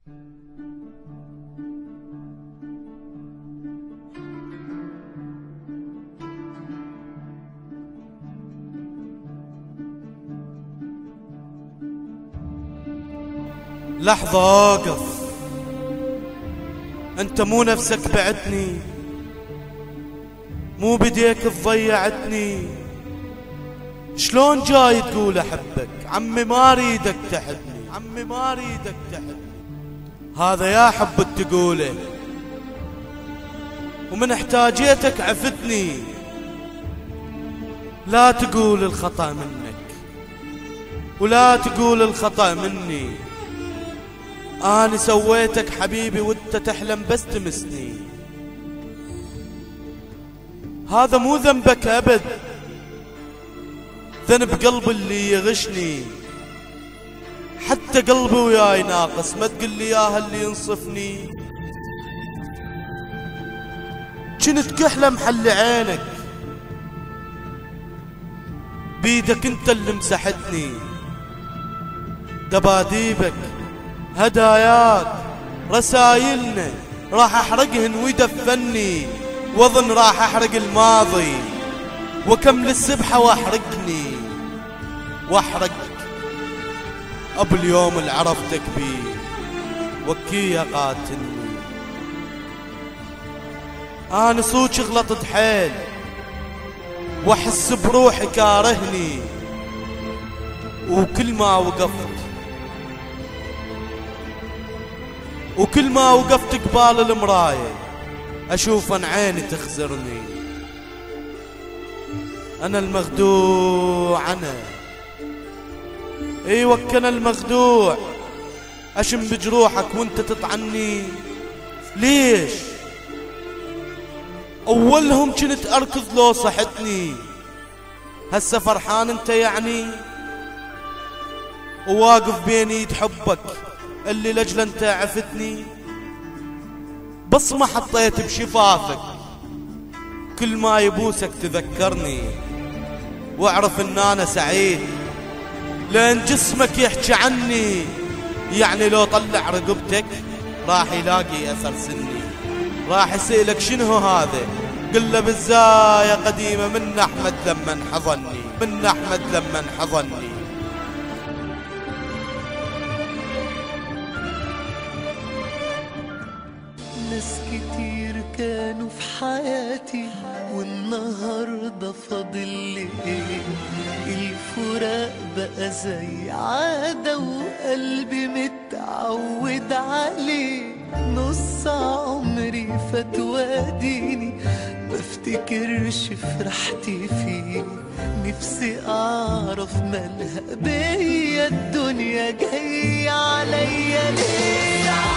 لحظة أوقف، أنت مو نفسك بعدني، مو بديك تضيعتني. شلون جاي تقول أحبك؟ عمي ما أريدك تحبني، عمي ما أريدك تحبني. هذا يا حب تقوله، ومن احتاجيتك عفتني. لا تقول الخطأ منك، ولا تقول الخطأ مني. أنا سويتك حبيبي وانت تحلم بس تمسني. هذا مو ذنبك أبد، ذنب قلبي اللي يغشني. حتى قلبي وياي ناقص، ما تقول لي ياها اللي ينصفني. كنت كحلة محل عينك، بيدك انت اللي مسحتني. دباديبك، هداياك، رسايلنا راح احرقهن ويدفني. واظن راح احرق الماضي وكمل السبحة واحرقني واحرق. ابو اليوم اللي عرفتك بيه وكيه قاتلني. انا صوتي غلطت حيل واحس بروحي كارهني. وكل ما وقفت قبال المراية اشوف ان عيني تخزرني. انا المخدوع، ايوه انا المخدوع. اشم بجروحك وانت تطعني. ليش؟ اولهم كنت اركض لو صحتني، هسه فرحان انت يعني؟ وواقف بين ايد حبك اللي لجل انت عفتني. بس ما حطيت بشفافك، كل ما يبوسك تذكرني. واعرف ان انا سعيد لان جسمك يحكي عني. يعني لو طلع رقبتك راح يلاقي اثر سني. راح يسألك شنو هذا؟ قل له بالزاية قديمة من احمد لما حضني، من احمد لما حضني. ناس كتير كانوا في حياتي والنهاردة فاضل لي ايه؟ الفراق بقى زي عادة وقلبي متعود عليه. نص عمري فات واديني بفتكرش فرحتي فيه. نفسي اعرف مالها بيا الدنيا جاية عليا ليه.